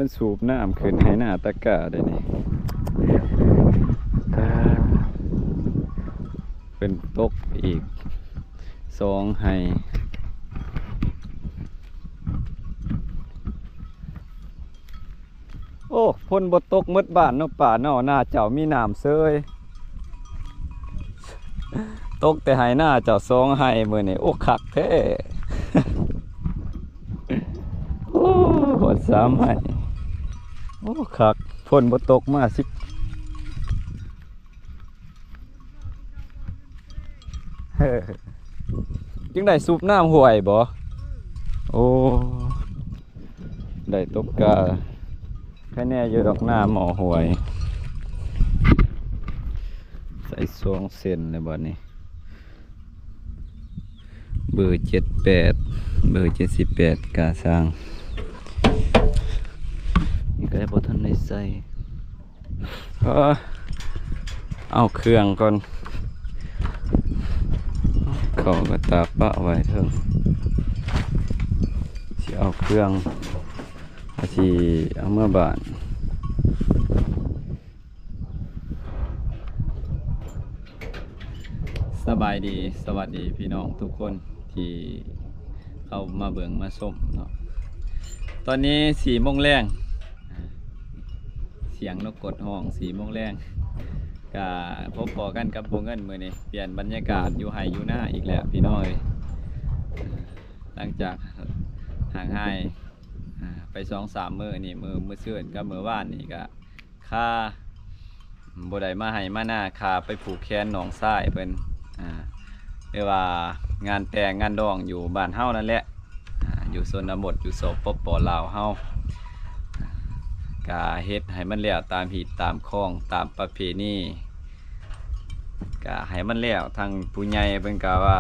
มันสูบน้ำขึ้นให้หน้าตะกร้าได้นี่เป็นตกอีก2ให้โอ้พ่นบ่ตกหมดบ้านเนาะป่าเนาะหน้าเจ้ามีน้ำเซยตกแต่ให้หน้าเจ้า2ให้มื้อนี้โอ้คักแท้ โอ้หด3ให้โอ้คักพ่นบ่ตกมา10จึงได้สูบน้ำห้วยบ่โอ้ได้ตกกาแค่แน่อยู่ดอกน้ำหมอห้วยใส่2เส้นเลยบ่นี้เบอร์78เบอร์78กาสร้างนี่ก็ได้บ่ทันได้ใส่เอาเครื่องก่อนเขาก็ตาปะไว้เถอะสิเอาเครื่องสิเอาเมื่อบานสบายดีสวัสดีพี่น้องทุกคนที่เข้ามาเบิ่งมาชมเนาะตอนนี้4 โมงแรงเสียงนกกดห้อง4 โมงแรงก็พบปอกันกับวงเงินมือนี้เปลี่ยนบรรยากาศอยู่ไห่อยู่หน้าอีกแล้วพี่น้อยหลังจากห่างหายไป2-3 มื้อนี่มือเสื่อนกับมือว่านนี่ก็ค่าบ่ได้มาให้มาหน้าค่าไปผูกแขนหนองทรายเพิ่นเรียกว่างานแต่งงานดองอยู่บ้านเฮานั่นแหละอยู่ชนบทอยู่สปป.ลาวเฮากะเฮ็ดให้มันแล้วตามหีดตามคล้องตามประเพณีกะให้มันแล้วทางผู้ใหญ่เพิ่นกะว่า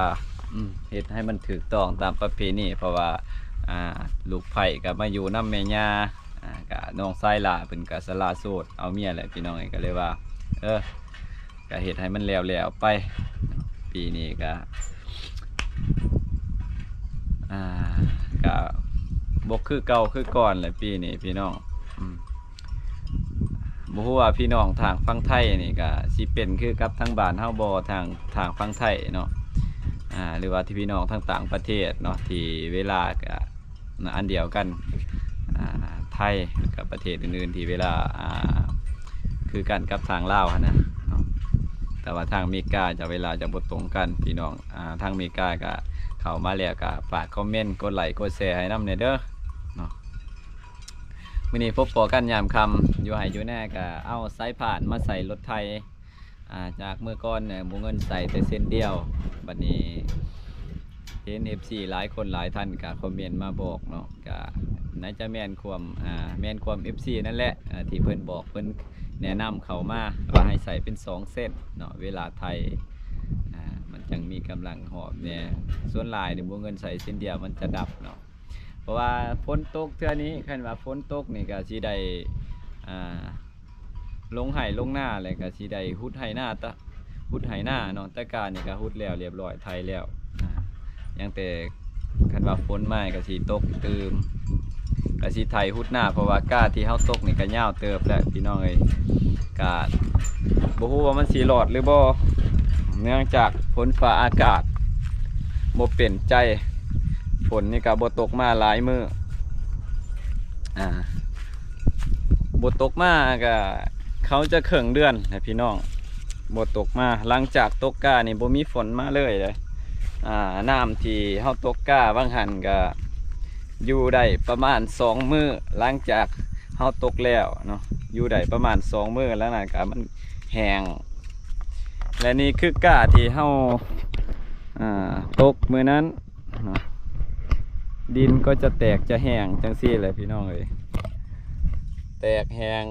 เฮ็ดให้มันถูกต้องตามประเพณีเพราะว่าลูกไผ่ก็มาอยู่นำแม่ย่ากะน้องชายหล่าเพิ่นกะสละโสดเอาเมียแหละพี่น้องก็เลยว่าก็เฮ็ดให้มันแล้วไปปีนี้ก็ก็บ่คือเก่าคือก่อนเลยปีนี้พี่น้องบ่ฮู้ว่าพี่น้องทางฝั่งไทยนี่ก็สิเป็นคือกับทางบ้านเฮาบ่ทางฝั่งไทยเนาะหรือว่าที่พี่น้องทางต่างประเทศเนาะที่เวลาก็อันเดียวกันไทยกับประเทศอื่นๆที่เวลาคือกันกับทางลาวนะเนาะแต่ว่าทางอเมริกาจะเวลาจะบ่ตรงกันพี่น้องทางอเมริกาก็เข้ามาแล้วก็ฝากคอมเมนต์กดไลค์กดแชร์ให้นำเด้อเนาะมื้อนี้พบปอกันยามค่ำอยู่ไห้อยู่แน่ก็เอาสายผ่านมาใส่รถไทยจากเมื่อก่อนเนี่ยบ่เงินใส่แต่เส้นเดียวบัดนี้เห็น FC หลายคนหลายท่านก็คอมเมนต์มาบอกเนาะก็น่าจะแม่นความ FC นั่นแหละที่เพิ่นบอกเพิ่นแนะนำเขามาว่าให้ใส่เป็น2เส้นเนาะเวลาไทยมันจังมีกำลังหอบเนี่ยส่วนหลายเนี่ยบ่เงินใส่เส้นเดียวมันจะดับเนาะเพราะว่าฝนตกเทื่อนี้คันว่าฝนตกนี่ก็สิได้ลงไห้ลงหน้าเลยก็สิได้หุดไห้หน้าเนาะแต่การนี่ก็หุดแล้วเรียบร้อยไทยแล้วยังแต่คันว่าฝนมาก็สิตกตื่มก็สิไทยหุดหน้าเพราะว่าก้าที่เฮาตกนี่ก็ยาวเติบแล้วพี่น้องเอ้ยก็บ่ฮู้ว่ามันสิรอดหรือบ่เนื่องจากฝนฟ้าอากาศบ่เป็นใจฝนนี่ก็บ่ตกมาหลายมื้อบ่ตกมาก็เขาจะครึ่งเดือนนะพี่น้องบ่ตกมาหลังจากตกกานี่บ่มีฝนมาเลยน้ำที่เฮาตกกาบางหันก็อยู่ได้ประมาณ2 มื้อหลังจากเฮาตกแล้วเนาะอยู่ได้ประมาณ2 มื้อแล้วนะก็มันแห้งและนี่คือกาที่เฮาตกมื้อนั้นเนาะดินก็จะแตกจะแห้งจังซี่เลยพี่น้องเอ้ยแตกแห้ง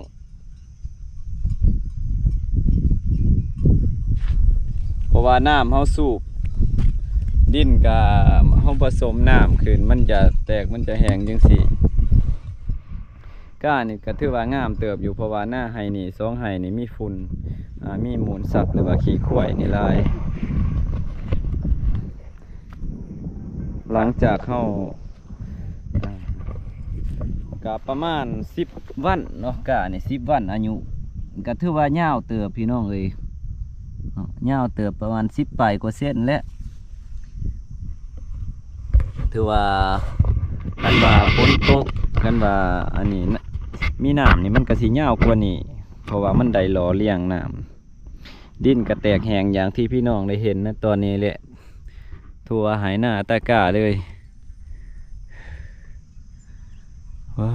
เพราะว่าน้ำเฮาสูบดินกับเฮาผสมน้ำขึ้นมันจะแตกมันจะแห้งจังซี่ก้านี่ก็ถือว่างามเติบอยู่เพราะว่าหน้าไห้นี่2ไห้นี่มีฝุ่นมีมูลสัตว์หรือว่าขี้ข่วยนี่หลายหลังจากเข้า ก็ประมาณ10วันเนาะกะนี่10วันอายุก็ถือว่ายาวเติบพี่น้องเอ้ยยาวเติบประมาณ10 ปลายกว่าเส้นและถือว่ากันว่าฝนตกกันว่าอันนี้มีน้ำนี่มันก็สิยาวกว่านี้เพราะว่ามันได้หล่อเลี้ยงน้ำดินก็แตกแหงอย่างที่พี่น้องได้เห็นนะตอนนี้แหละทั่วหายหน้าตะกร้าเลยว้า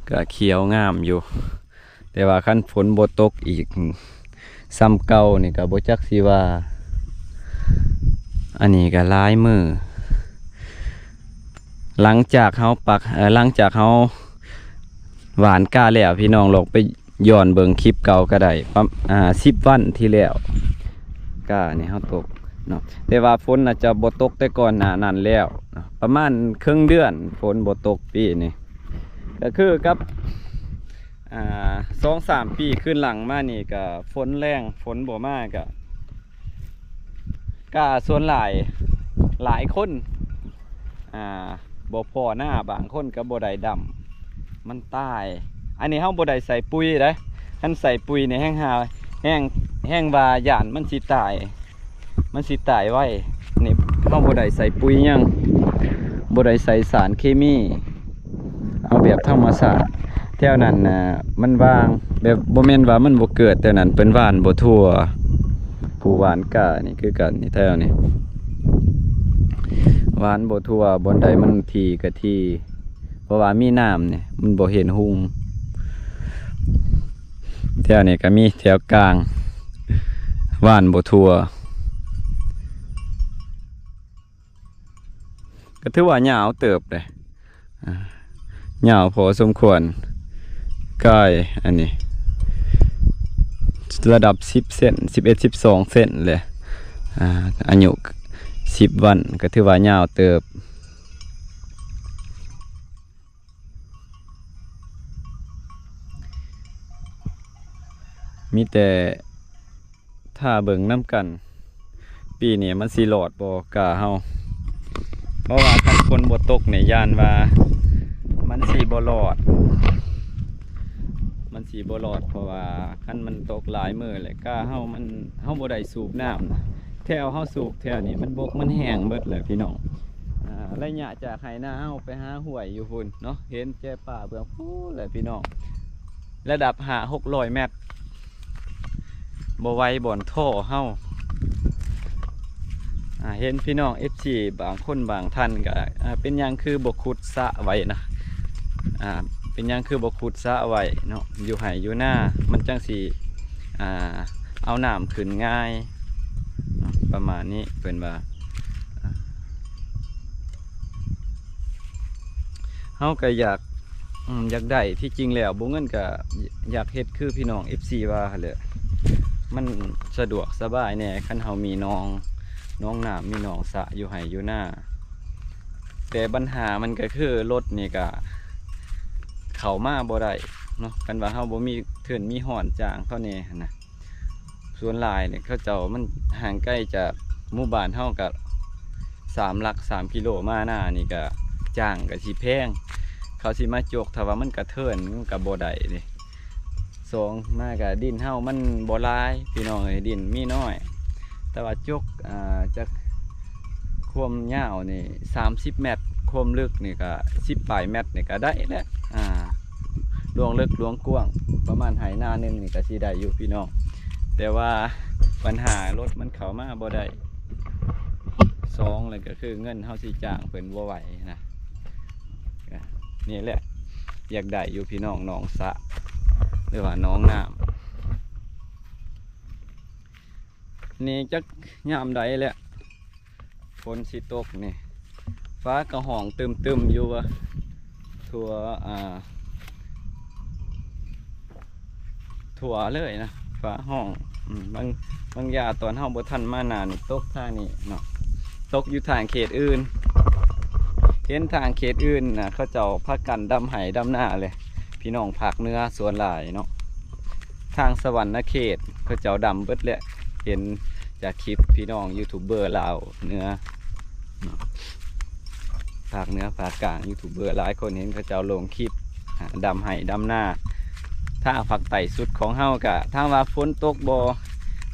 ก็เขียวงามอยู่แต่ว่าคันฝนบ่ตกอีกซ้ำเก่านี่ก็บ่จักสิว่าอันนี้ก็หลายมือหลังจากเฮาหลังจากเฮาหวานก้าแล้วพี่น้องลองไปย้อนเบิ่งคลิปเก่าก็ได้10 วันที่แล้วก้านี่เฮาตกเนาะแต่ว่าฝนน่ะจะบ่ตกแต่ก่อนหน้านั้นแล้วประมาณครึ่งเดือนฝนบ่ตกปีนี้ก็คือกับ2-3 ปีขึ้นหลังมานี่ก็ฝนแรงฝนบ่มากก็ส่วนหลายคนบ่พอหน้าบางคนก็บ่ได้ดำมันตายอันนี้เฮาบ่ได้ใส่ปุ๋ยเด้คันใส่ปุ๋ยนี่แห้งว่าย่านมันสิตายไว้นี่เฮาบ่ได้ใส่ปุ๋ยหยังบ่ได้ใส่สารเคมีเอาแบบธรรมชาติแถวนั้นน่ะมันวางแบบบ่แม่นว่ามันบ่เกิดแต่นั้นเป็นหวานบ่ทั่วผู้หวานกะนี่คือกันนี่แถวนี้หวานบ่ทั่วบนใดมันทีกะทีเพราะว่ามีน้ำเนี่ยมันบ่เห็นหุงแถวนี้ก็มีแถวกลางหวานบ่ทั่วก็ถือว่าหยาวเติบเลยหยาวพอสมควรใกล้อันนี้ระดับ10 เซน11-12 เซนเลยอายุ10 วันก็ถือว่าหยาวเติบมีแต่ถ้าเบิ่งน้ำกันปีนี้มันสิหลอดบ่กะเฮาเพราะว่าคันฝนบ่ตกในย่านว่ามันสิบ่หลอดเพราะว่าคันมันตกหลายมื้อเลยกะเฮาบ่ได้สูบน้ำนะแถวเฮาสูบแถวนี้มันบกมันแห้งเบิดเลยพี่น้องระยะจากไหนาเฮาไปหาห้วยอยู่พุ่นเนาะเห็นแจ่ป่าเบื้องพู้เลยพี่น้องระดับ500-600 เมตรบ่ไหวบ่อนท่อเฮาเห็นพี่น้อง FC บางคนบางท่านก็เป็นยังคือบ่ขุดสระไว้นะเป็นยังคือบ่ขุดสระไว้เนาะอยู่ไห้อยู่หน้ามันจังสิเอาน้ำขึ้นง่ายประมาณนี้เป็นว่าเฮาก็อยากได้ที่จริงแล้วบ่เงินก็อยากเฮ็ดคือพี่น้อง FC ว่าเลยมันสะดวกสบายแน่คันเฮามีน้องน้ำมีน้องสระอยู่ไห้อยู่หน้าแต่ปัญหามันก็คือรถนี่ก็เข้ามาบ่ได้เนาะกันว่าเฮาบ่มีเถื่อนมีห่อนจางเท่านี้นะส่วนหลายเนี่ยเขาเจ้ามันห่างใกล้จากหมู่บ้านเฮากับ3 กิโลมาหน้านี่ก็จ้างก็สิแพงเขาสิมาจกถ้าว่ามันกระเทินมันก็บ่ได้เด้2มาก็ดินเฮามันบ่หลายพี่น้องเอ้ยดินมีน้อยแต่ว่าจกจากความยาวนี่30 เมตรความลึกนี่ก็10 ปลายเมตรนี่ก็ได้แล้วลวงลึกลวงกว้างประมาณไหหน้านึงนี่ก็สิได้อยู่พี่น้องแต่ว่าปัญหารถมันเข้ามาบ่ได้2เลยก็คือเงินเฮาสิจ้างเพิ่นบ่ไหวนะนี่แหละอยากได้อยู่พี่น้องน้องสระหรือว่าน้องน้ำนี่จักยามใดแหละฝนสิตกนี่ฟ้ากระห้องตึมอยู่ว่าทั่วเลยนะฟ้าห้องบางยาตอนเฮาบ่ทันมาหนานี่ตกทางนี้เนาะตกอยู่ทางเขตอื่นเห็นทางเขตอื่นนะเขาเจ้าพักกันดำไห้ดำหน้าเลยพี่น้องภาคเหนือส่วนหลายเนาะทางสวรรค์เขตเขาเจ้าดำเบิดเลยเห็นจากคลิปพี่น้องยูทูบเบอร์ลาวเหนือ ภาคเหนือภาคกลางยูทูบเบอร์หลายคนเห็นเขาเจ้าลงคลิปดำไห้ดำหน้าถ้าภาคใต้สุดของเฮากะถ้าว่าฝนตกบ่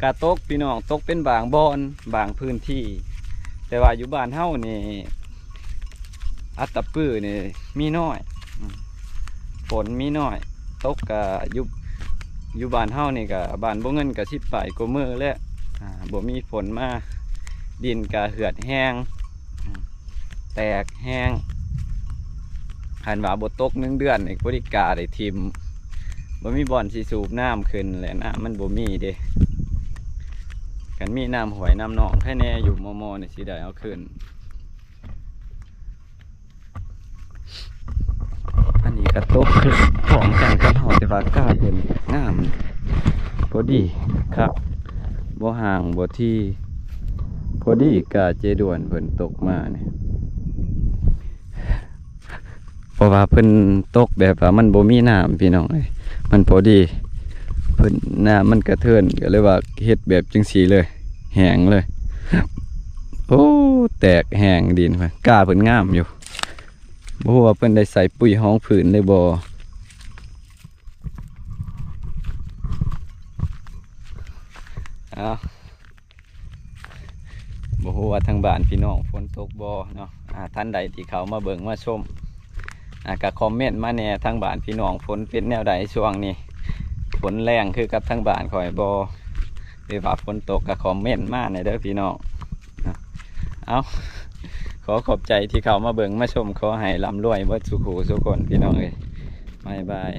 กะตกพี่น้องตกเป็นบางบอนบางพื้นที่แต่ว่าอยู่บ้านเฮานี่อัตตปื้อนี่มีน้อยฝนมีน้อยตกกะอยู่บ้านเฮานี่กะบ้านบ่เงินกะสิบปลายกว่ามื้อแล้วบ่มีฝนมาดินกะเหือดแห้งแตกแห้งหันว่าบ่ตก1 เดือนนี่บริการได้ทิมบ่มีบ่อนสิสูบน้ำขึ้นแหละน้ำมันบ่มีเด้กันมีน้ำหวยน้ำหนองแค่แน่อยู่มอนี่สิได้เอาขึ้นอันนี้ก็ตกของกันกับเฮาแต่ว่ากาเพิ่นงามพอดีครับบ่ห่างบ่ที่พอดีกาเจด่วนเพิ่นตกมาเนี่ยเพราะว่าเพิ่นตกแบบว่ามันบ่มีน้ำพี่น้องเอ้ยมันพอดีเพิ่นน้ำมันกระเทือนก็เลยว่าเฮ็ดแบบจังสีเลยแห้งเลยโอ้แตกแห้งดินไปกาเพิ่นงามอยู่บ่ฮู้ว่าเพิ่นได้ใส่ปุ๋ยห้องผืนเลยบ่บ่ฮู้ว่าทางบ้านพี่น้องฝนตกบ่เนาะท่านใดที่เขามาเบิ่งมาชมก็คอมเมนต์มาแน่ทางบ้านพี่น้องฝนเป็นแนวใดช่วงนี้ฝนแรงคือกับทางบ้านข่อยบ่หรือว่าฝนตกก็คอมเมนต์มาแน่เด้อพี่น้องเอาขอขอบใจที่เขามาเบิ่งมาชมขอให้ร่ำรวยเบิดสุขุสุขคนพี่น้องเอ้ยบ๊ายบาย